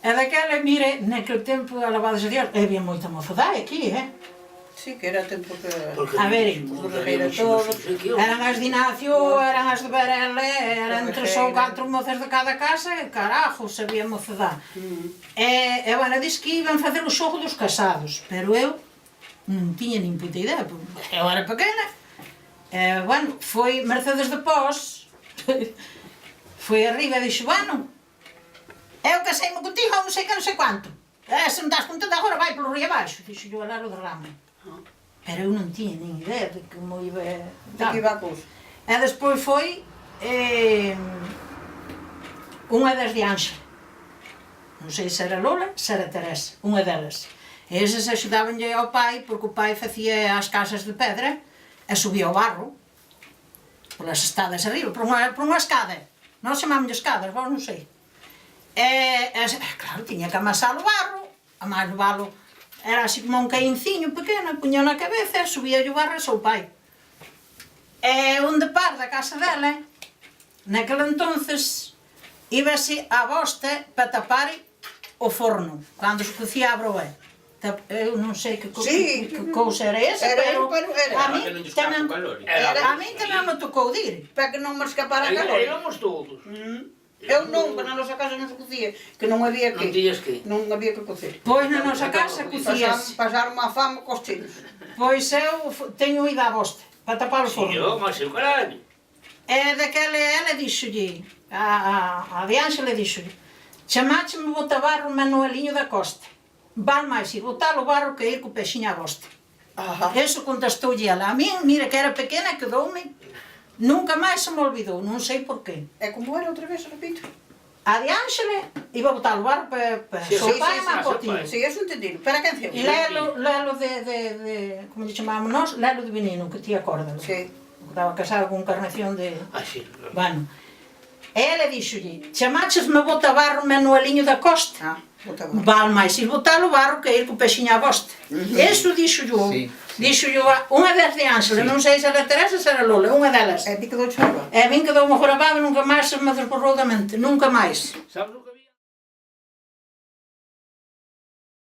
E daquela, mire, naquele tempo, a lavada de Dios, havia moita mocedade aquí, Sí, que era tempo que... A ver, eran as de Ignacio, eran as de Berele, eran 3 ou 4 mozas de cada casa, e carajo, sabía mocedade. E, bueno, disse que iban fazer o xogo dos casados, pero eu non tiña nin puta idea, porque eu era pequena. E, bueno, foi Mercedes de Pós, foi arriba e dixo, bueno, eu caseime contigo, non sei que, non sei quanto. Se non das contento agora, vai polo río abaixo. Dixo eu, alaro de rama. Pero eu non tiña nin idea de como iba... De que iba a cousa. E despois foi unha das de Ánxel. Non sei se era Lola, se era Teresa, unha delas. E eses axudabanlle ao pai, porque o pai facía as casas de pedra e subía ao barro, polas estadas arriba, por unha escada. Nós chamámoslle escadas, vos non sei. Claro, tiña que amasar o barro, amasalo, era así como un cainciño pequeno, puño na cabeza, subía o barro e sou o pai. E onde par da casa dela, naquele entonces, íbase a bosta para tapar o forno, cando se cocía a broé. Eu non sei que cousa era esa, pero a min tamén me tocou dir. Para que non me escapara a calor. Éramos todos. Eu non, que na nosa casa non se cocía, que non había que... Non tiñas que? Non había que cocer. Pois na nosa casa cocíase. Pasaron a fame cos chinos. Pois eu teño ido á bosta, para tapar o forno. Si, mas eu caralho. E daquela ela dixolle, a de Ánxela dixolle, chamácheme botar barro Manueliño da Costa. Val máis ir botar o barro que ir co pexiño á bosta. Eso contestoulle ela. A min, mira que era pequena, quedoume, nunca máis se me olvidou, non sei por qué. E como era outra vez, repito? A de Ánxela iba botar o barro para o seu pai e má por ti. Si, eso entendido. Pero a canción? Lelo de, como lle chamábamos nós, Lelo de Veneno, que ti acordas. Sí. Estaba casado con Encarnación de... Si. Bueno. E ela dixolle, chamáchesme bota barro Manueliño da Costa. Val máis ir botar o barro que ir co pexiño á bosta. Eso dixo-llo, unha das de Ánxela, non sei se era Teresa ou se era Lola, unha delas. E ti quedou chorba? E a min quedou-me grabado e nunca máis se me desborrou da mente, nunca máis. Sabes o que